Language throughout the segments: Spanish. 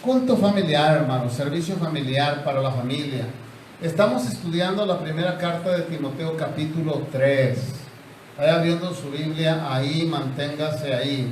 Culto familiar, hermanos, servicio familiar para la familia. Estamos estudiando la primera carta de Timoteo, capítulo 3. Vaya abriendo su Biblia ahí, manténgase ahí.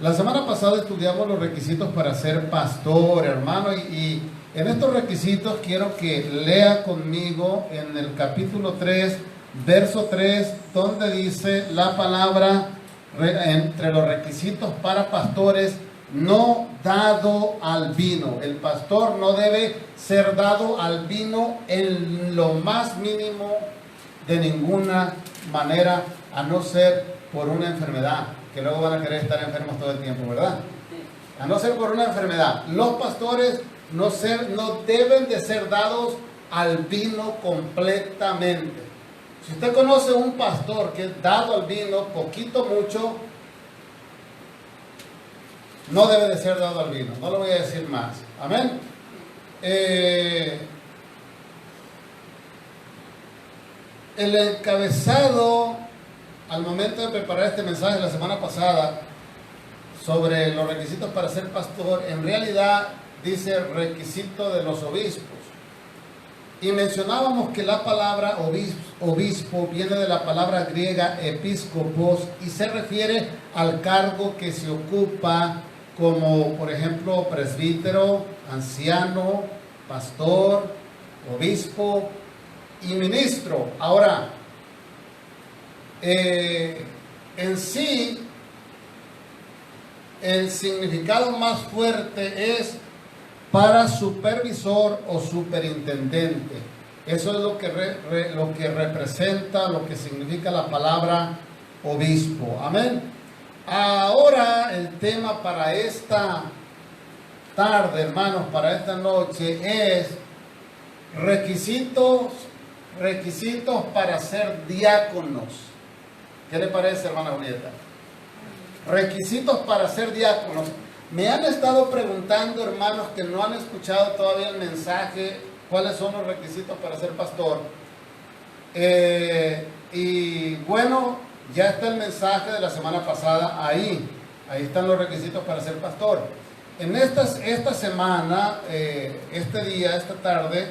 La semana pasada estudiamos los requisitos para ser pastor, hermano, y en estos requisitos quiero que lea conmigo en el capítulo 3, verso 3, donde dice la palabra, entre los requisitos para pastores, no dado al vino. El pastor no debe ser dado al vino en lo más mínimo, de ninguna manera, a no ser por una enfermedad, que luego van a querer estar enfermos todo el tiempo, ¿verdad? A no ser por una enfermedad. Los pastores no deben de ser dados al vino completamente. Si usted conoce un pastor que es dado al vino, poquito, mucho, no debe de ser dado al vino. No lo voy a decir más. Amén. El encabezado, al momento de preparar este mensaje la semana pasada, sobre los requisitos para ser pastor, en realidad dice requisito de los obispos. Y mencionábamos que la palabra obispo viene de la palabra griega episcopos y se refiere al cargo que se ocupa, como por ejemplo presbítero, anciano, pastor, obispo y ministro. Ahora, en sí, el significado más fuerte es para supervisor o superintendente. Eso es lo que representa, lo que significa la palabra obispo. Amén. Ahora el tema para esta tarde, hermanos, para esta noche es requisitos para ser diáconos. ¿Qué le parece, hermana Julieta? Requisitos para ser diáconos. Me han estado preguntando, hermanos, que no han escuchado todavía el mensaje, cuáles son los requisitos para ser pastor. Y bueno, ya está el mensaje de la semana pasada ahí están los requisitos para ser pastor. En esta semana, este día, esta tarde,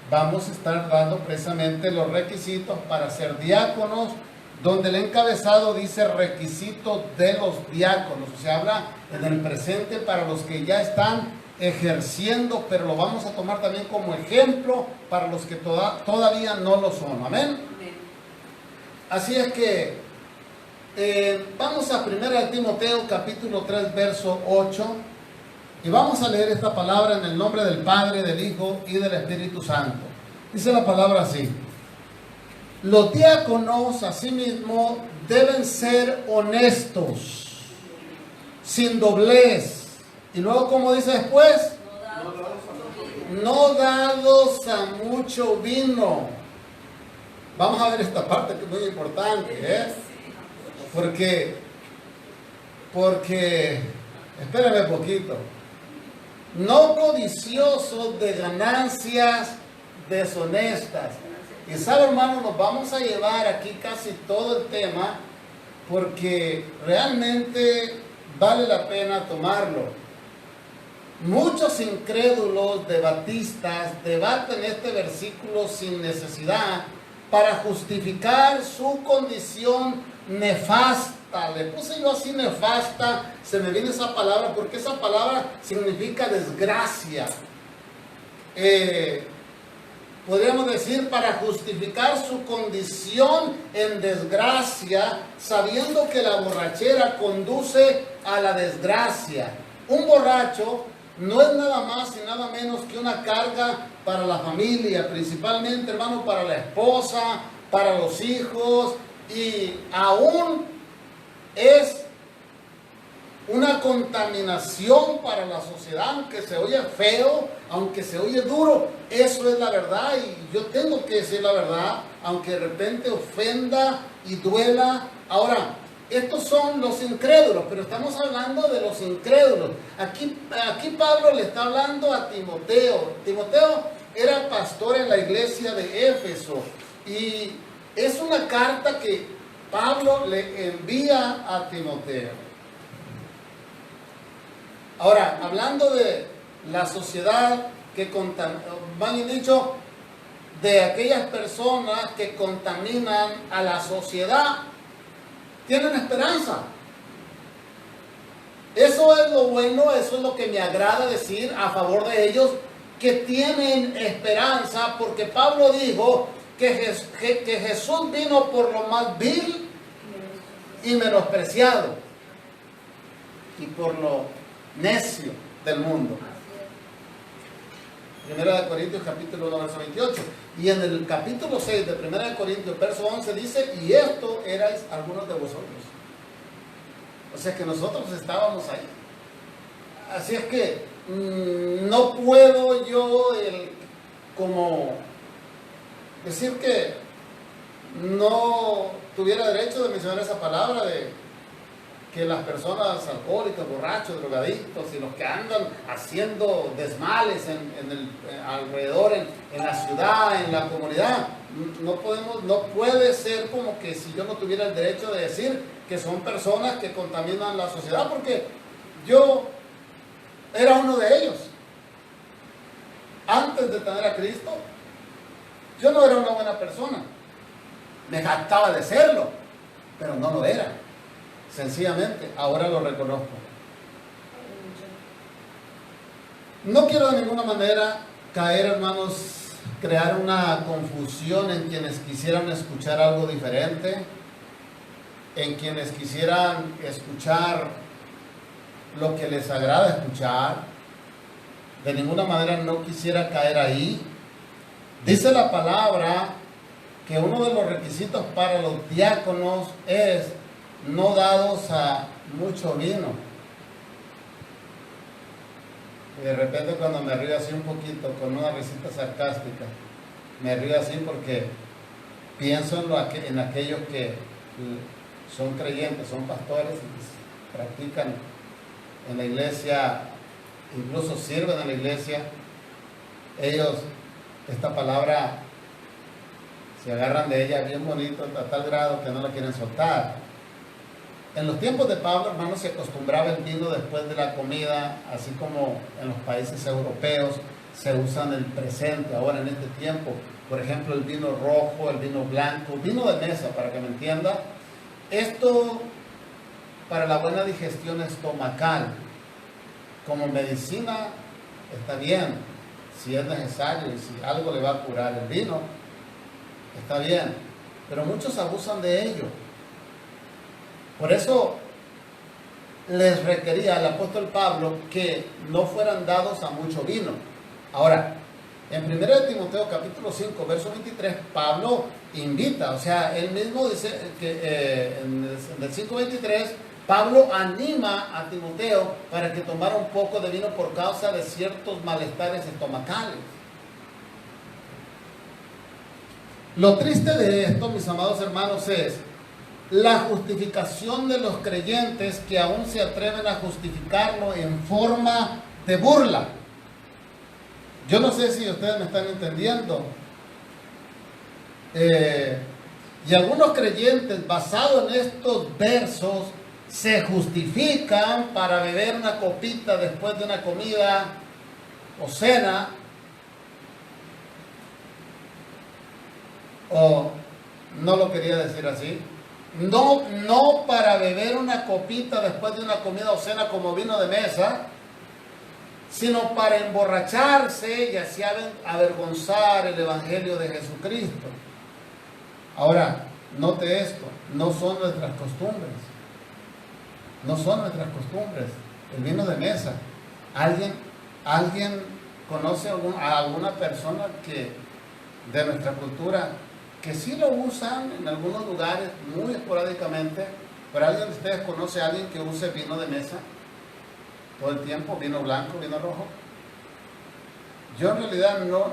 vamos a estar dando precisamente los requisitos para ser diáconos, donde el encabezado dice requisitos de los diáconos. O sea, habla en el presente para los que ya están ejerciendo, pero lo vamos a tomar también como ejemplo para los que todavía no lo son. Amén. Así es que vamos a 1 Timoteo capítulo 3 verso 8 y vamos a leer esta palabra en el nombre del Padre, del Hijo y del Espíritu Santo. Dice la palabra así: los diáconos asimismo deben ser honestos, sin doblez. Y luego, ¿cómo dice después? No dados a mucho vino. Vamos a ver esta parte que es muy importante, Porque, espérame un poquito. No codiciosos de ganancias deshonestas. Y sabe, hermano, nos vamos a llevar aquí casi todo el tema porque realmente vale la pena tomarlo. Muchos incrédulos debatistas debaten este versículo sin necesidad para justificar su condición nefasta. Le puse yo así nefasta, se me viene esa palabra porque esa palabra significa desgracia. Podríamos decir para justificar su condición en desgracia, sabiendo que la borrachera conduce a la desgracia. Un borracho no es nada más y nada menos que una carga para la familia, principalmente, hermano, para la esposa, para los hijos, y aún es una contaminación para la sociedad, aunque se oye feo, aunque se oye duro. Eso es la verdad y yo tengo que decir la verdad, aunque de repente ofenda y duela. Ahora, estos son los incrédulos, pero estamos hablando de los incrédulos. Aquí Pablo le está hablando a Timoteo. Timoteo era pastor en la iglesia de Éfeso y es una carta que Pablo le envía a Timoteo. Ahora, hablando de la sociedad que contamina, van y dicho, de aquellas personas que contaminan a la sociedad, tienen esperanza. Eso es lo bueno, eso es lo que me agrada decir a favor de ellos, que tienen esperanza, porque Pablo dijo que Jesús vino por lo más vil y menospreciado y por lo necio del mundo. Primera de Corintios capítulo 1 verso 28, y en el capítulo 6 de Primera de Corintios verso 11 dice: y esto erais algunos de vosotros. O sea que nosotros estábamos ahí. Así es que no puedo yo como decir que no tuviera derecho de mencionar esa palabra de que las personas alcohólicas, borrachos, drogadictos y los que andan haciendo desmales alrededor, en la ciudad, en la comunidad, no puede ser como que si yo no tuviera el derecho de decir que son personas que contaminan la sociedad, porque yo era uno de ellos. Antes de tener a Cristo, yo no era una buena persona. Me jactaba de serlo, pero no lo era. Sencillamente, ahora lo reconozco. No quiero de ninguna manera caer, hermanos, crear una confusión en quienes quisieran escuchar algo diferente, en quienes quisieran escuchar lo que les agrada escuchar. De ninguna manera no quisiera caer ahí. Dice la palabra que uno de los requisitos para los diáconos es no dados a mucho vino. Y de repente cuando me río así un poquito, con una risita sarcástica, me río así porque pienso en aquellos que son creyentes, son pastores y practican en la iglesia, incluso sirven en la iglesia. Ellos, esta palabra, se agarran de ella bien bonito a tal grado que no la quieren soltar. En los tiempos de Pablo, hermanos, se acostumbraba el vino después de la comida, así como en los países europeos se usa en el presente, ahora en este tiempo. Por ejemplo, el vino rojo, el vino blanco, vino de mesa, para que me entienda. Esto para la buena digestión estomacal. Como medicina está bien, si es necesario y si algo le va a curar el vino, está bien. Pero muchos abusan de ello. Por eso les requería al apóstol Pablo que no fueran dados a mucho vino. Ahora, en 1 Timoteo capítulo 5, verso 23, Pablo invita, o sea, él mismo dice que en el 5:23, Pablo anima a Timoteo para que tomara un poco de vino por causa de ciertos malestares estomacales. Lo triste de esto, mis amados hermanos, es la justificación de los creyentes que aún se atreven a justificarlo en forma de burla. Yo no sé si ustedes me están entendiendo. Y algunos creyentes, basados en estos versos, se justifican para beber una copita después de una comida o cena, o no lo quería decir así. No para beber una copita después de una comida o cena como vino de mesa, sino para emborracharse y así avergonzar el Evangelio de Jesucristo. Ahora, note esto, no son nuestras costumbres. No son nuestras costumbres. El vino de mesa. ¿Alguien conoce a alguna persona que de nuestra cultura que sí lo usan en algunos lugares, muy esporádicamente, pero alguien de ustedes conoce a alguien que use vino de mesa todo el tiempo, vino blanco, vino rojo? Yo en realidad no,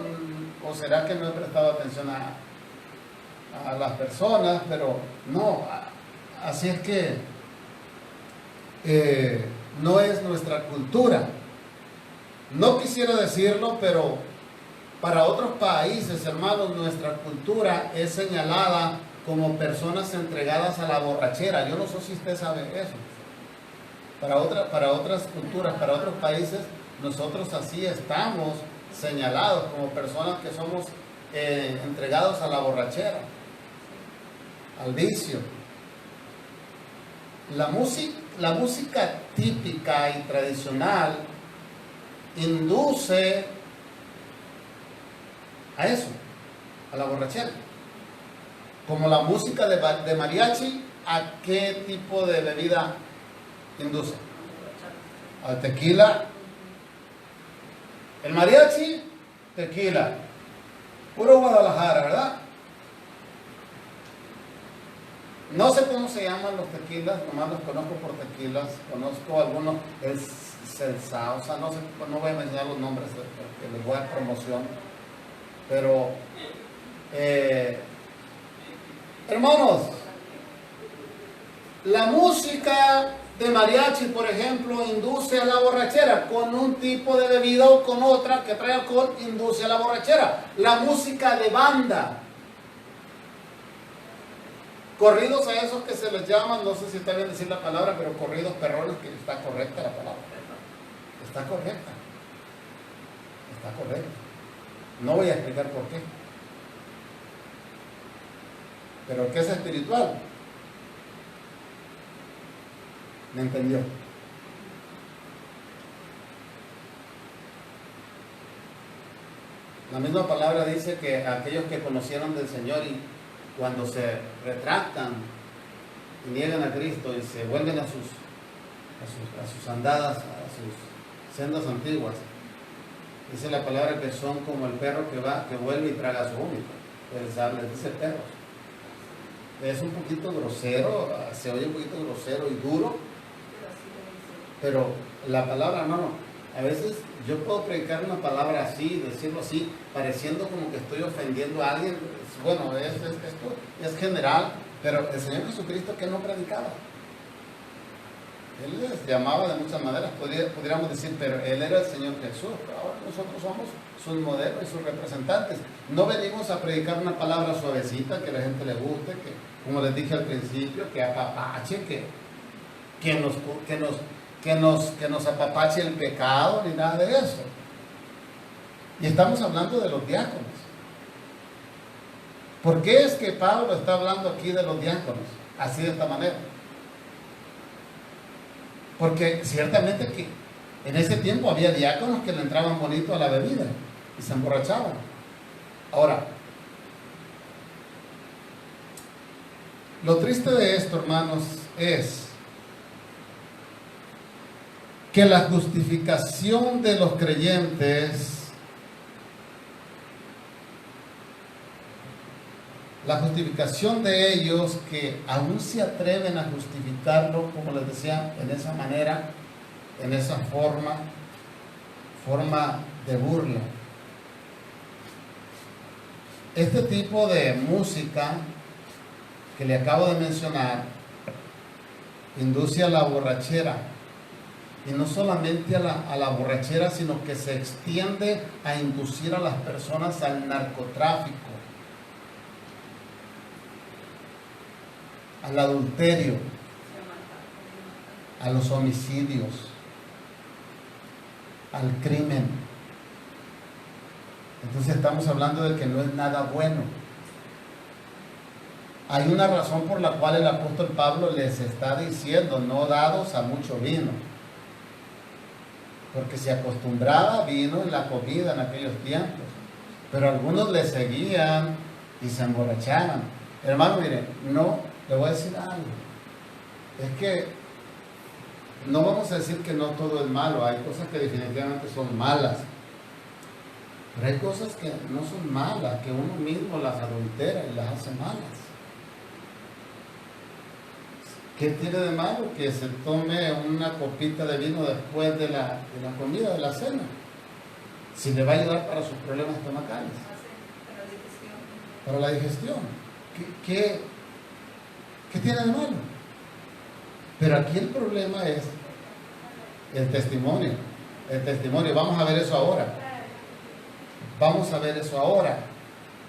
o será que no he prestado atención a las personas, pero no, así es que no es nuestra cultura. No quisiera decirlo, pero para otros países, hermanos, nuestra cultura es señalada como personas entregadas a la borrachera. Yo no sé si usted sabe eso. Para otras culturas, para otros países, nosotros así estamos señalados como personas que somos entregados a la borrachera, al vicio. La música típica y tradicional induce a eso, a la borrachera. Como la música de mariachi, ¿a qué tipo de bebida induce? Al tequila. El mariachi, tequila. Puro Guadalajara, ¿verdad? No sé cómo se llaman los tequilas, nomás los conozco por tequilas. Conozco algunos, el Sausa, no sé, no voy a mencionar los nombres porque les voy a dar promoción. Pero, hermanos, la música de mariachi, por ejemplo, induce a la borrachera. Con un tipo de bebida o con otra que trae alcohol, induce a la borrachera. La música de banda, corridos a esos que se les llaman, no sé si está bien decir la palabra, pero corridos perrones, que está correcta la palabra. Está correcta. Está correcta. No voy a explicar por qué. Pero ¿qué es espiritual? ¿Me entendió? La misma palabra dice que aquellos que conocieron del Señor y cuando se retractan y niegan a Cristo y se vuelven a sus andadas, a sus sendas antiguas, dice la palabra que son como el perro que vuelve y traga su vómito. Les dice perros. Es un poquito grosero, se oye un poquito grosero y duro, pero la palabra no. A veces yo puedo predicar una palabra así, decirlo así, pareciendo como que estoy ofendiendo a alguien. Bueno, esto es general, pero el Señor Jesucristo, ¿qué no predicaba? Él les llamaba de muchas maneras, podríamos decir, pero Él era el Señor Jesús. Ahora nosotros somos sus modelos y sus representantes. No venimos a predicar una palabra suavecita, que a la gente le guste, que, como les dije al principio, que apapache, que nos apapache el pecado, ni nada de eso. Y estamos hablando de los diáconos. ¿Por qué es que Pablo está hablando aquí de los diáconos? Así de esta manera. Porque ciertamente que en ese tiempo había diáconos que le entraban bonito a la bebida y se emborrachaban. Ahora, lo triste de esto, hermanos, es que la justificación de los creyentes, la justificación de ellos que aún se atreven a justificarlo, como les decía, en esa manera, en esa forma de burla. Este tipo de música que le acabo de mencionar induce a la borrachera. Y no solamente a la borrachera, sino que se extiende a inducir a las personas al narcotráfico, al adulterio, a los homicidios, al crimen. Entonces estamos hablando de que no es nada bueno. Hay una razón por la cual el apóstol Pablo les está diciendo: no dados a mucho vino, porque se acostumbraba vino en la comida en aquellos tiempos, pero algunos le seguían y se emborrachaban. Hermano, mire, le voy a decir algo. Es que no vamos a decir que no todo es malo. Hay cosas que definitivamente son malas, pero hay cosas que no son malas, que uno mismo las adultera y las hace malas. ¿Qué tiene de malo que se tome una copita de vino después de la comida, de la cena? Si le va a ayudar para sus problemas estomacales, para la digestión. ¿Qué tiene de malo? Pero aquí el problema es el testimonio. El testimonio. Vamos a ver eso ahora.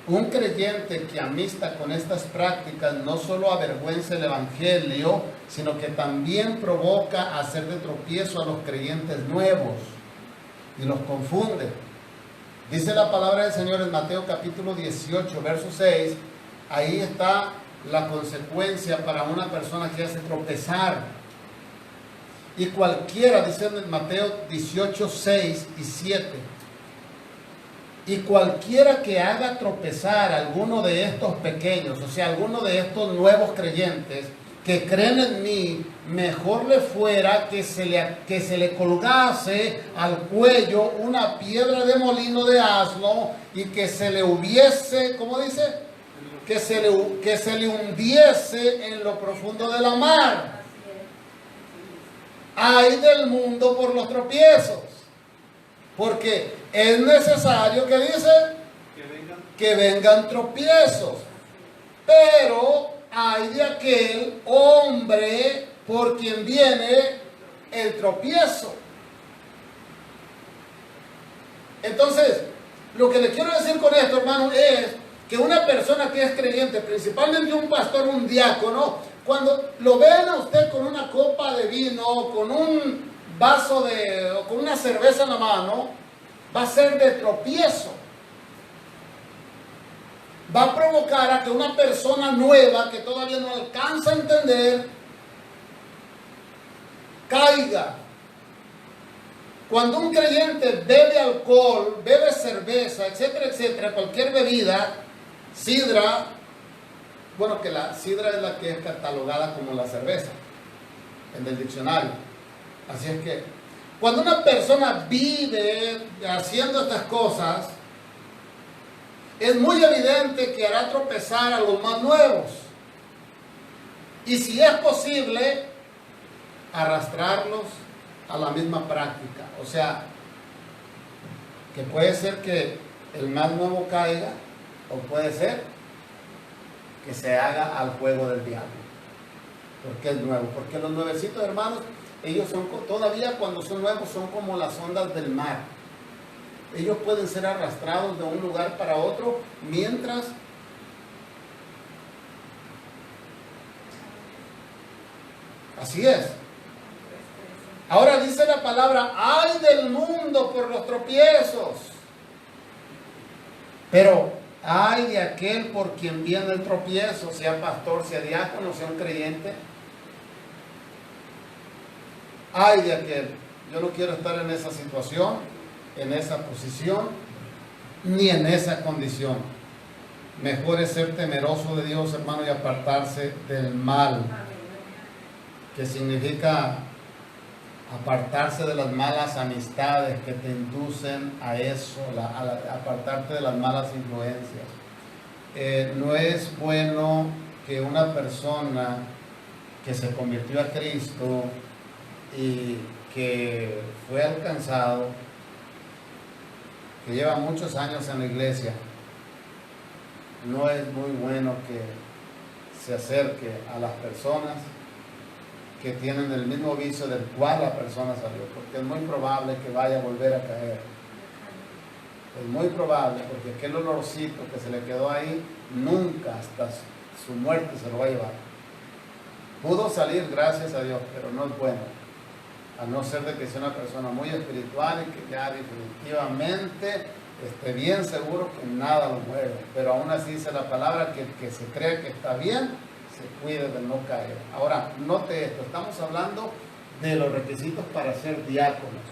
Un creyente que amista con estas prácticas no solo avergüenza el evangelio, sino que también provoca hacer de tropiezo a los creyentes nuevos. y los confunde. Dice la palabra del Señor en Mateo capítulo 18, verso 6, ahí está la consecuencia para una persona que hace tropezar. Y cualquiera, dice en Mateo 18, 6 y 7, y cualquiera que haga tropezar a alguno de estos pequeños, o sea, alguno de estos nuevos creyentes que creen en mí, mejor le fuera que se le colgase al cuello una piedra de molino de asno y que se le hubiese, ¿cómo dice? Que se le hundiese en lo profundo de la mar. Ay del mundo por los tropiezos. Porque es necesario, que dice, que vengan tropiezos. Pero ay de aquel hombre por quien viene el tropiezo. Entonces, lo que le quiero decir con esto, hermano, es que una persona que es creyente, principalmente un pastor, un diácono, cuando lo vean a usted con una copa de vino, con un vaso o con una cerveza en la mano, va a ser de tropiezo. Va a provocar a que una persona nueva que todavía no alcanza a entender caiga. Cuando un creyente bebe alcohol, bebe cerveza, etcétera, etcétera, cualquier bebida, sidra, bueno, que la sidra es la que es catalogada como la cerveza en el diccionario. Así es que cuando una persona vive haciendo estas cosas, es muy evidente que hará tropezar a los más nuevos. Y si es posible, arrastrarlos a la misma práctica. O sea, que puede ser que el más nuevo caiga, o puede ser que se haga al juego del diablo. Porque es nuevo. Porque los nuevecitos, hermanos, ellos son, todavía cuando son nuevos, son como las ondas del mar. Ellos pueden ser arrastrados de un lugar para otro mientras así es. Ahora dice la palabra, ay del mundo por los tropiezos, pero ay de aquel por quien viene el tropiezo, sea pastor, sea diácono, sea un creyente. Ay de aquel. Yo no quiero estar en esa situación, en esa posición, ni en esa condición. Mejor es ser temeroso de Dios, hermano, y apartarse del mal, que significa apartarse de las malas amistades que te inducen a eso, apartarte de las malas influencias. No es bueno que una persona que se convirtió a Cristo y que fue alcanzado, que lleva muchos años en la iglesia, no es muy bueno que se acerque a las personas que tienen el mismo vicio del cual la persona salió, porque es muy probable que vaya a volver a caer. Es muy probable, porque aquel olorcito que se le quedó ahí, nunca hasta su muerte se lo va a llevar. Pudo salir, gracias a Dios, pero no es bueno. A no ser de que sea una persona muy espiritual y que ya definitivamente esté bien seguro que nada lo mueve. Pero aún así dice la palabra que el que se cree que está bien, se cuide de no caer. Ahora, note esto, estamos hablando de los requisitos para ser diáconos.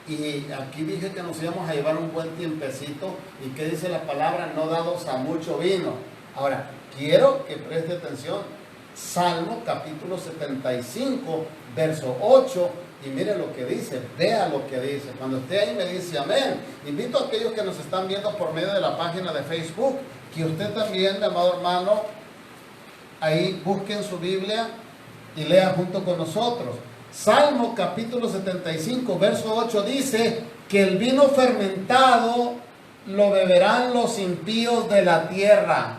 Y aquí dije que nos íbamos a llevar un buen tiempecito. ¿Y qué dice la palabra? No dados a mucho vino. Ahora, quiero que preste atención. Salmo capítulo 75, verso 8, y mire lo que dice, vea lo que dice. Cuando esté ahí me dice amén. Invito a aquellos que nos están viendo por medio de la página de Facebook, que usted también, mi amado hermano, ahí busquen su Biblia y lea junto con nosotros. Salmo capítulo 75, verso 8 dice que el vino fermentado lo beberán los impíos de la tierra.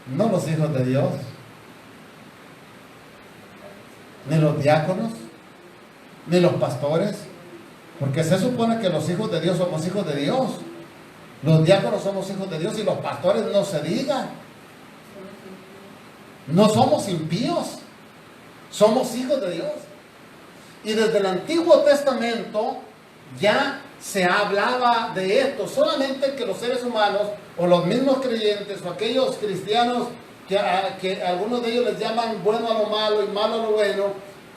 No los hijos de Dios, ni los diáconos, ni los pastores, porque se supone que los hijos de Dios somos hijos de Dios, los diáconos somos hijos de Dios y los pastores no se diga. No somos impíos, somos hijos de Dios. Y desde el Antiguo Testamento ya se hablaba de esto, solamente que los seres humanos, o los mismos creyentes, o aquellos cristianos que algunos de ellos les llaman bueno a lo malo y malo a lo bueno,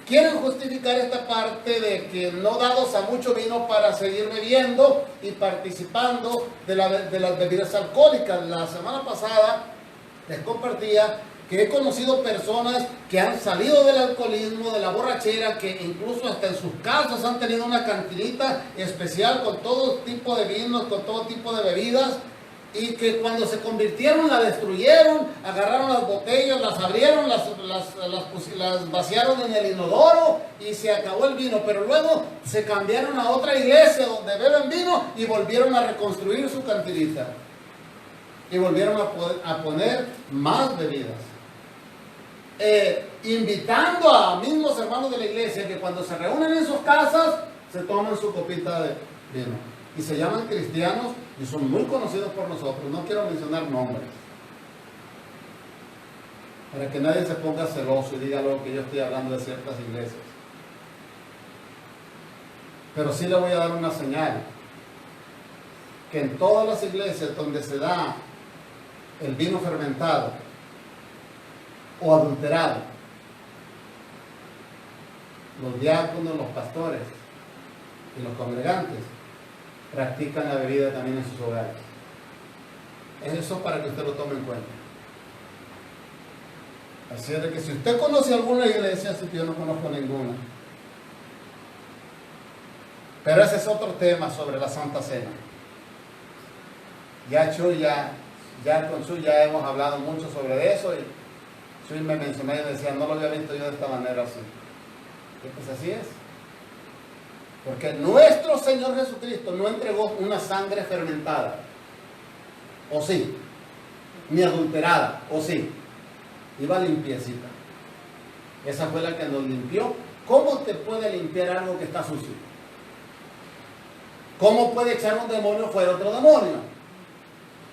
quieren justificar esta parte de que no dados a mucho vino para seguir bebiendo y participando de las bebidas alcohólicas. La semana pasada les compartía que he conocido personas que han salido del alcoholismo, de la borrachera, que incluso hasta en sus casas han tenido una cantinita especial con todo tipo de vinos, con todo tipo de bebidas, y que cuando se convirtieron la destruyeron, agarraron las botellas, las abrieron, las vaciaron en el inodoro y se acabó el vino. Pero luego se cambiaron a otra iglesia donde beben vino y volvieron a reconstruir su cantinita. Y volvieron a poner más bebidas. Invitando a mismos hermanos de la iglesia que cuando se reúnen en sus casas se toman su copita de vino. Y se llaman cristianos y son muy conocidos por nosotros. No quiero mencionar nombres, para que nadie se ponga celoso y diga lo que yo estoy hablando de ciertas iglesias. Pero sí le voy a dar una señal, que en todas las iglesias donde se da el vino fermentado o adulterado, los diáconos, los pastores y los congregantes practican la bebida también en sus hogares. Es eso para que usted lo tome en cuenta. Así es de que si usted conoce alguna iglesia, así que yo no conozco ninguna. Pero ese es otro tema sobre la Santa Cena. Con Chuy ya hemos hablado mucho sobre eso, y Chuy me mencionó y decía, no lo había visto yo de esta manera así. Y pues así es. Porque nuestro Señor Jesucristo no entregó una sangre fermentada, ¿o sí? Ni adulterada, ¿o sí? Iba limpiecita. Esa fue la que nos limpió. ¿Cómo te puede limpiar algo que está sucio? ¿Cómo puede echar un demonio fuera otro demonio?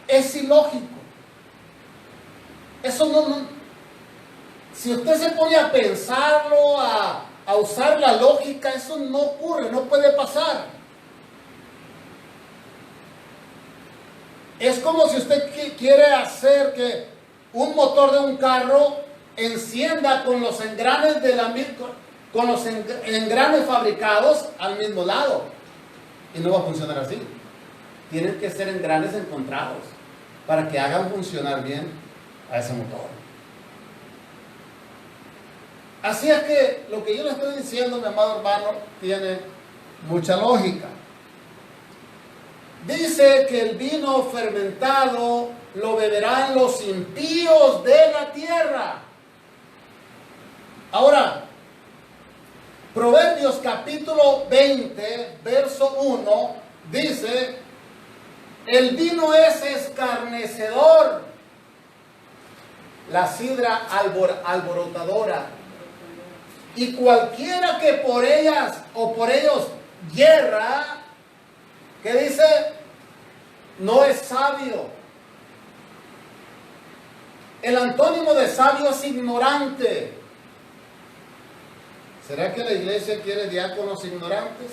Es ilógico. Eso no. Si usted se pone a pensarlo, a usar la lógica, eso no ocurre, no puede pasar. Es como si usted quiere hacer que un motor de un carro encienda con los engranes engranes fabricados al mismo lado, y no va a funcionar así. Tienen que ser engranes encontrados para que hagan funcionar bien a ese motor. Así es que lo que yo le estoy diciendo, mi amado hermano, tiene mucha lógica. Dice que el vino fermentado lo beberán los impíos de la tierra. Ahora, Proverbios capítulo 20, verso 1, dice, el vino es escarnecedor, la sidra alborotadora, y cualquiera que por ellas o por ellos yerra, ¿qué dice? No es sabio. El antónimo de sabio es ignorante. ¿Será que la iglesia quiere diáconos ignorantes?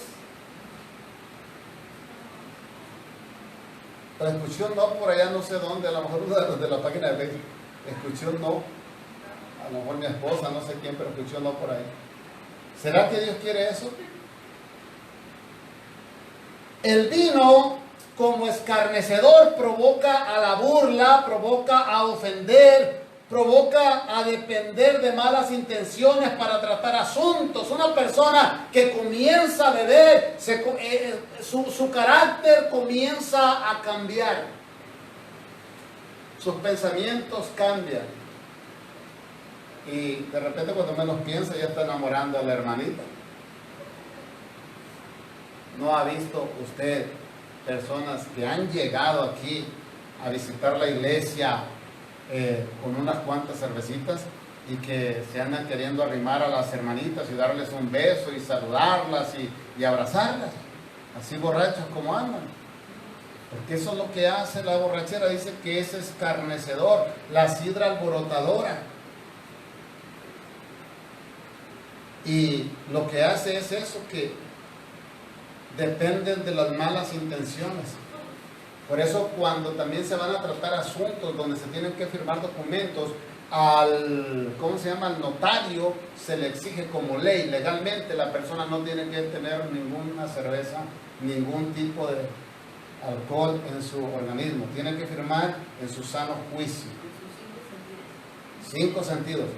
La escuché un no por allá, no sé dónde, a lo mejor uno de los de la página de Facebook. Escuché un no. A lo mejor mi esposa, no sé quién, pero escuchó no por ahí. ¿Será que Dios quiere eso? El vino, como escarnecedor, provoca a la burla, provoca a ofender, provoca a depender de malas intenciones para tratar asuntos. Una persona que comienza a beber, su carácter comienza a cambiar. Sus pensamientos cambian. Y de repente cuando menos piensa ya está enamorando a la hermanita. ¿No ha visto usted personas que han llegado aquí a visitar la iglesia con unas cuantas cervecitas y que se andan queriendo arrimar a las hermanitas y darles un beso y saludarlas y abrazarlas? Así borrachos como andan. Porque eso es lo que hace la borrachera. Dice que es escarnecedor, la sidra alborotadora. Y lo que hace es eso, que dependen de las malas intenciones. Por eso cuando también se van a tratar asuntos donde se tienen que firmar documentos, al notario se le exige como ley, legalmente la persona no tiene que tener ninguna cerveza, ningún tipo de alcohol en su organismo, tiene que firmar en su sano juicio. 5 sentidos.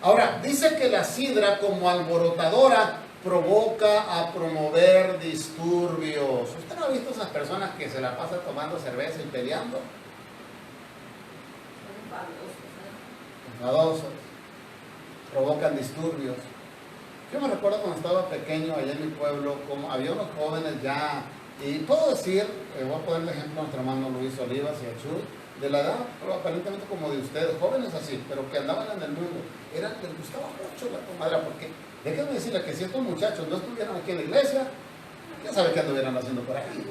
Ahora, dice que la sidra como alborotadora provoca a promover disturbios. ¿Usted no ha visto esas personas que se la pasan tomando cerveza y peleando? Enfadosos, provocan disturbios. Yo me recuerdo cuando estaba pequeño allá en mi pueblo, como había unos jóvenes ya, y puedo decir, voy a poner de ejemplo a nuestro hermano Luis Olivas y a Chu, de la edad aparentemente como de ustedes, jóvenes así, pero que andaban en el mundo, les gustaba mucho la tomadera, porque déjenme decirles que si estos muchachos no estuvieran aquí en la iglesia, ya saben qué anduvieran haciendo por aquí.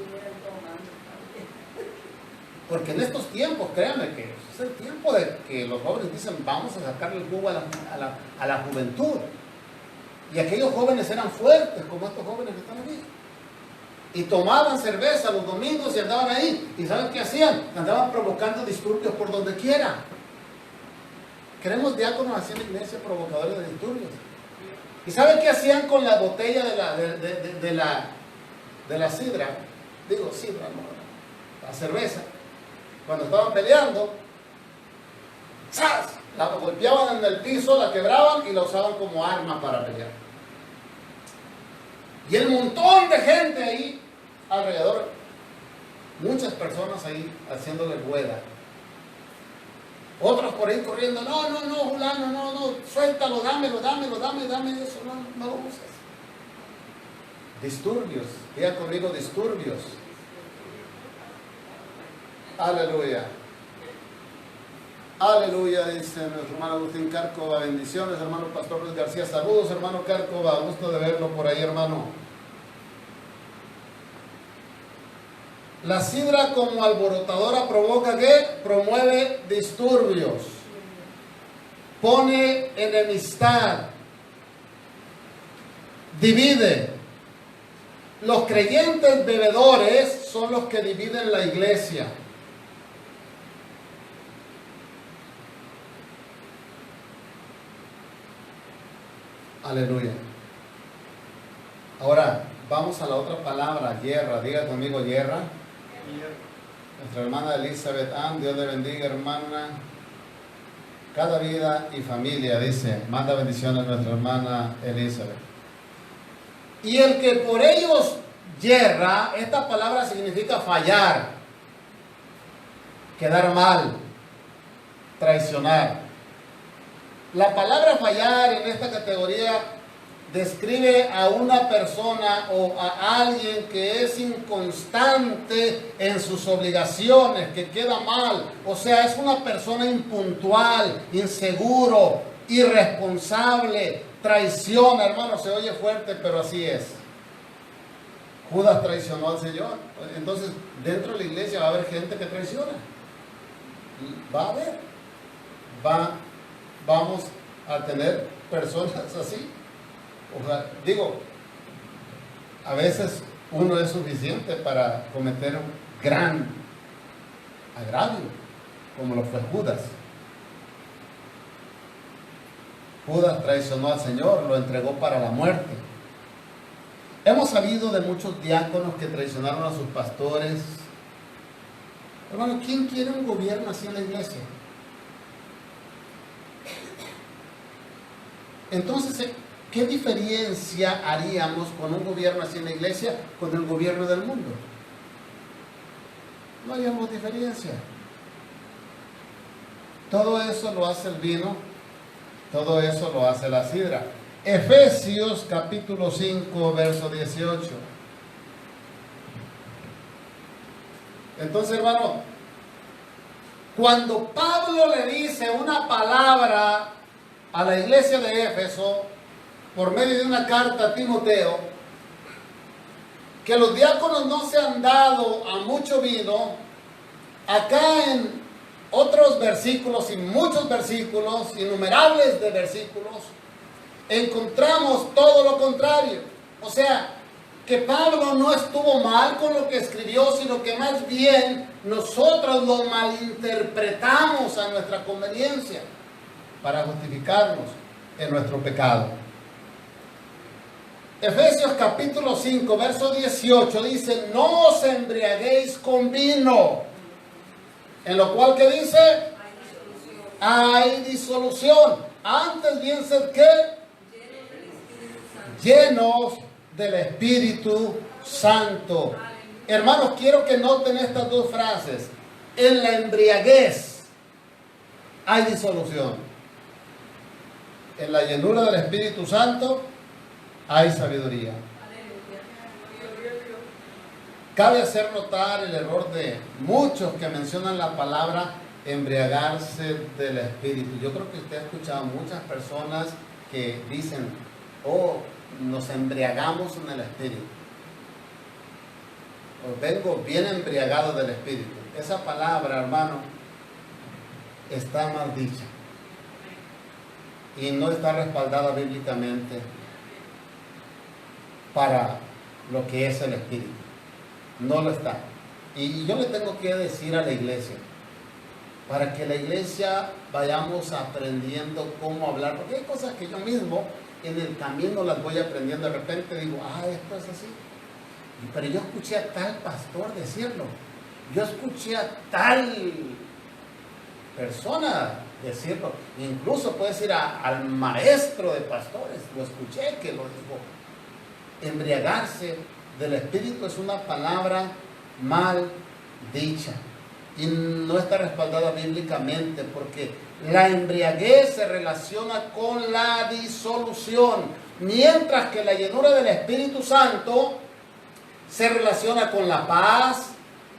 Porque en estos tiempos, créanme que es el tiempo de que los jóvenes dicen, vamos a sacarle el jugo a la juventud. Y aquellos jóvenes eran fuertes, como estos jóvenes que están aquí. Y tomaban cerveza los domingos y andaban ahí. ¿Y saben qué hacían? Andaban provocando disturbios por donde quiera. Queremos diáconos así en la iglesia, provocadores de disturbios. ¿Y saben qué hacían con la botella de la sidra? Digo, sidra, no, la cerveza. Cuando estaban peleando, ¡zas!, la golpeaban en el piso, la quebraban y la usaban como arma para pelear. Y el montón de gente ahí alrededor, muchas personas ahí haciéndole rueda. Otros por ahí corriendo, no, fulano, no, suéltalo, dámelo, eso, no lo uses. Disturbios, diga conmigo, disturbios. Aleluya. Aleluya, dice nuestro hermano Agustín Cárcova. Bendiciones, hermano Pastor Luis García. Saludos, hermano Cárcova. Gusto de verlo por ahí, hermano. La sidra como alborotadora provoca ¿qué? Promueve disturbios. Pone enemistad. Divide. Los creyentes bebedores son los que dividen la iglesia. Aleluya. Ahora, vamos a la otra palabra, guerra. Diga conmigo, guerra. Nuestra hermana Elizabeth Ann, Dios le bendiga, hermana. Cada vida y familia, dice, manda bendiciones a nuestra hermana Elizabeth. Y el que por ellos yerra, esta palabra significa fallar, quedar mal, traicionar. La palabra fallar en esta categoría describe a una persona o a alguien que es inconstante en sus obligaciones, que queda mal. O sea, es una persona impuntual, inseguro, irresponsable, traiciona. Hermano, se oye fuerte, pero así es. Judas traicionó al Señor. Entonces, dentro de la iglesia va a haber gente que traiciona. Va a haber. Vamos a tener personas así. O sea, digo, a veces uno es suficiente para cometer un gran agravio, como lo fue Judas. Judas traicionó al Señor, lo entregó para la muerte. Hemos sabido de muchos diáconos que traicionaron a sus pastores. Hermano, ¿quién quiere un gobierno así en la iglesia? Entonces, ¿qué diferencia haríamos con un gobierno así en la iglesia con el gobierno del mundo? No haríamos diferencia. Todo eso lo hace el vino, todo eso lo hace la sidra. Efesios capítulo 5, verso 18. Entonces, hermano, cuando Pablo le dice una palabra a la iglesia de Éfeso, por medio de una carta a Timoteo, que los diáconos no se han dado a mucho vino, acá en otros versículos y muchos versículos, innumerables de versículos, encontramos todo lo contrario. O sea, que Pablo no estuvo mal con lo que escribió, sino que más bien nosotros lo malinterpretamos a nuestra conveniencia para justificarnos en nuestro pecado. Efesios capítulo 5, verso 18 dice: no os embriaguéis con vino, en lo cual, ¿qué dice? Hay disolución. Antes bien sed, ¿qué? Llenos del Espíritu Santo. Hermanos, quiero que noten estas dos frases. En la embriaguez hay disolución. En la llenura del Espíritu Santo hay sabiduría. Cabe hacer notar el error de muchos que mencionan la palabra embriagarse del Espíritu. Yo creo que usted ha escuchado muchas personas que dicen: oh, nos embriagamos en el Espíritu. O vengo bien embriagado del Espíritu. Esa palabra, hermano, está mal dicha y no está respaldada bíblicamente para lo que es el Espíritu. No lo está. Y yo le tengo que decir a la iglesia, para que la iglesia vayamos aprendiendo cómo hablar, porque hay cosas que yo mismo en el camino las voy aprendiendo. De repente digo: esto es así. Pero yo escuché a tal pastor decirlo, yo escuché a tal persona decirlo, incluso puedes ir al maestro de pastores, lo escuché que lo dijo. Embriagarse del Espíritu es una palabra mal dicha y no está respaldada bíblicamente, porque la embriaguez se relaciona con la disolución, mientras que la llenura del Espíritu Santo se relaciona con la paz,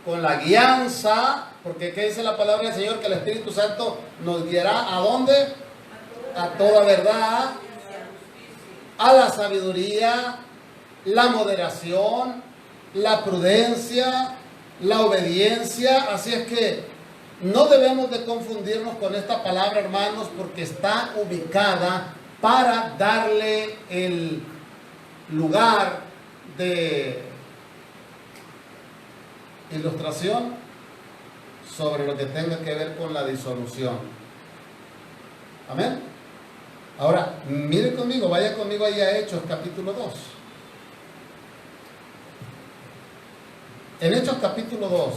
con la guianza, porque ¿qué dice la palabra del Señor? Que el Espíritu Santo nos guiará ¿a dónde? A toda verdad, a la sabiduría, la moderación, la prudencia, la obediencia. Así es que no debemos de confundirnos con esta palabra, hermanos, porque está ubicada para darle el lugar de ilustración sobre lo que tenga que ver con la disolución. Amén. Ahora, mire conmigo, vaya conmigo ahí a Hechos capítulo 2. En Hechos capítulo 2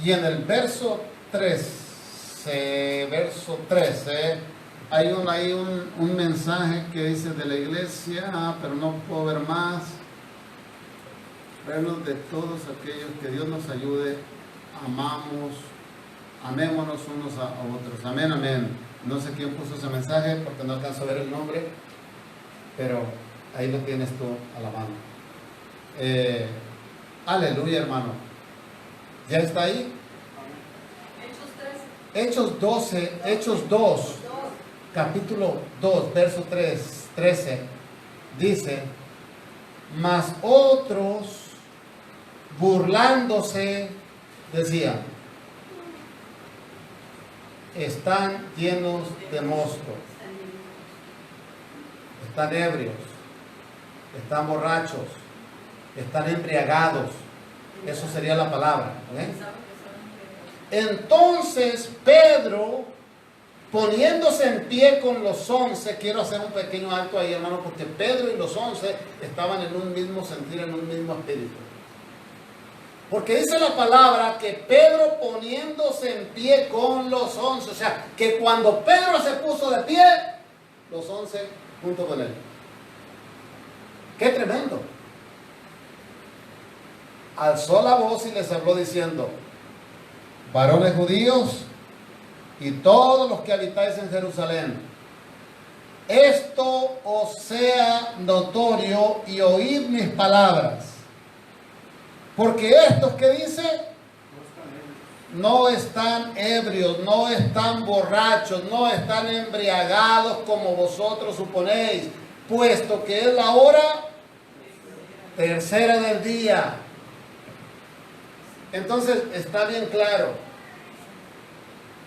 y en el verso 13, hay un mensaje que dice de la iglesia, pero no puedo ver más. Vernos de todos aquellos, que Dios nos ayude, amémonos unos a otros. Amén, amén. No sé quién puso ese mensaje porque no alcanzo a ver el nombre, pero ahí lo tienes tú a la mano. Aleluya, hermano. ¿Ya está ahí? Hechos 2, capítulo 2, verso 13, dice: mas otros, burlándose, decían: están llenos de mosto, están ebrios, están borrachos, están embriagados. Eso sería la palabra, ¿eh? Entonces Pedro, poniéndose en pie con los 11, quiero hacer un pequeño alto ahí, hermano, porque Pedro y los 11 estaban en un mismo sentir, en un mismo espíritu. Porque dice la palabra que Pedro, poniéndose en pie con los 11, o sea, que cuando Pedro se puso de pie, los 11 junto con él. ¡Qué tremendo! Alzó la voz y les habló diciendo: varones judíos y todos los que habitáis en Jerusalén, esto os sea notorio y oíd mis palabras. Porque estos que dice, no están ebrios, no están borrachos, no están embriagados como vosotros suponéis, puesto que es la hora tercera del día. Entonces está bien claro.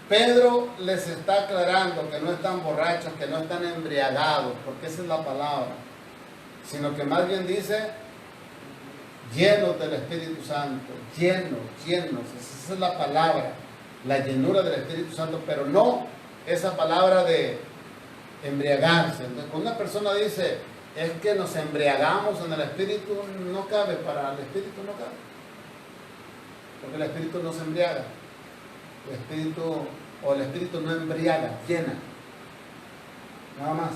Pedro les está aclarando que no están borrachos, que no están embriagados, porque esa es la palabra, sino que más bien dice llenos del Espíritu Santo, llenos, esa es la palabra, la llenura del Espíritu Santo, pero no esa palabra de embriagarse. Entonces, cuando una persona dice, es que nos embriagamos en el Espíritu, no cabe, para el Espíritu no cabe, porque el Espíritu no se embriaga. El Espíritu no embriaga, llena, nada más.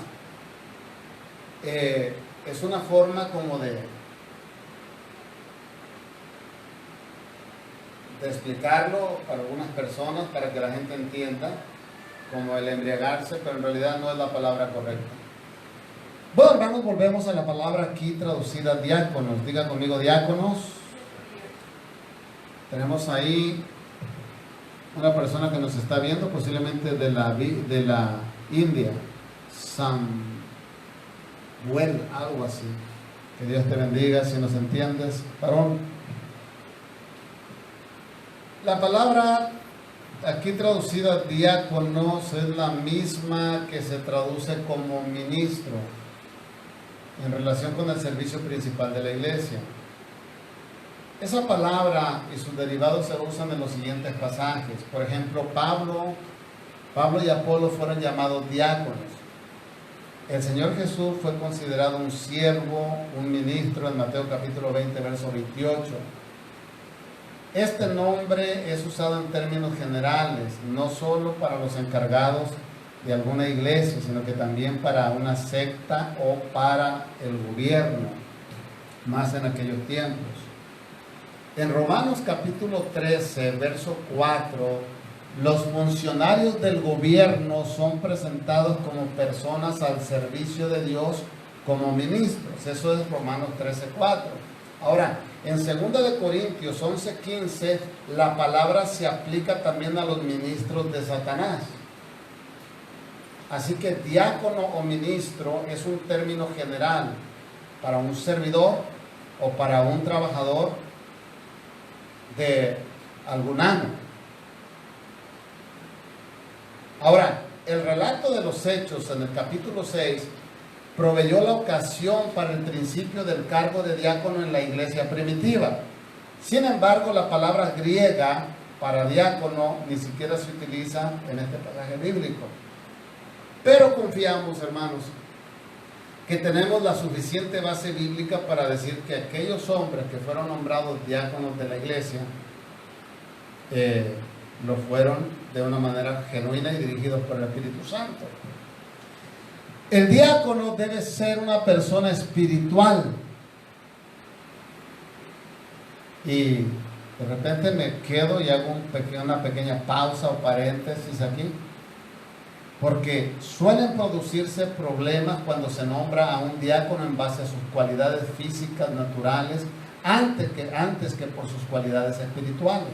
Es una forma como de explicarlo para algunas personas, para que la gente entienda, como el embriagarse, pero en realidad no es la palabra correcta. Bueno, hermanos, volvemos a la palabra aquí traducida diáconos. Diga conmigo diáconos. Tenemos ahí una persona que nos está viendo, posiblemente de la India, Samuel, algo así. Que Dios te bendiga, si nos entiendes, varón. La palabra aquí traducida diáconos es la misma que se traduce como ministro en relación con el servicio principal de la iglesia. Esa palabra y sus derivados se usan en los siguientes pasajes. Por ejemplo, Pablo y Apolo fueron llamados diáconos. El Señor Jesús fue considerado un siervo, un ministro en Mateo capítulo 20, verso 28. Este nombre es usado en términos generales, no solo para los encargados de alguna iglesia, sino que también para una secta o para el gobierno, más en aquellos tiempos. En Romanos capítulo 13, verso 4, los funcionarios del gobierno son presentados como personas al servicio de Dios como ministros. Eso es Romanos 13, 4. Ahora, en 2 de Corintios 11, 15, la palabra se aplica también a los ministros de Satanás. Así que diácono o ministro es un término general para un servidor o para un trabajador de algún amo. Ahora, el relato de los Hechos en el capítulo 6 proveyó la ocasión para el principio del cargo de diácono en la iglesia primitiva. Sin embargo, la palabra griega para diácono ni siquiera se utiliza en este pasaje bíblico. Pero confiamos, hermanos, que tenemos la suficiente base bíblica para decir que aquellos hombres que fueron nombrados diáconos de la iglesia lo fueron de una manera genuina y dirigidos por el Espíritu Santo. El diácono debe ser una persona espiritual. Y de repente me quedo y hago una pequeña pausa o paréntesis aquí, porque suelen producirse problemas cuando se nombra a un diácono en base a sus cualidades físicas naturales antes que por sus cualidades espirituales.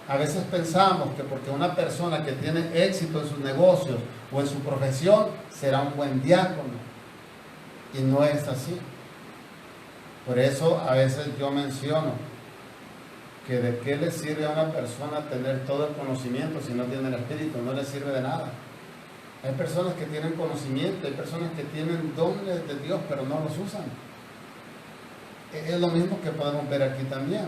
A veces pensamos que porque una persona que tiene éxito en sus negocios o en su profesión será un buen diácono, y no es así. Por eso a veces yo menciono que de qué le sirve a una persona tener todo el conocimiento si no tiene el Espíritu. No le sirve de nada. Hay personas que tienen conocimiento, hay personas que tienen dones de Dios, pero no los usan. Es lo mismo que podemos ver aquí también.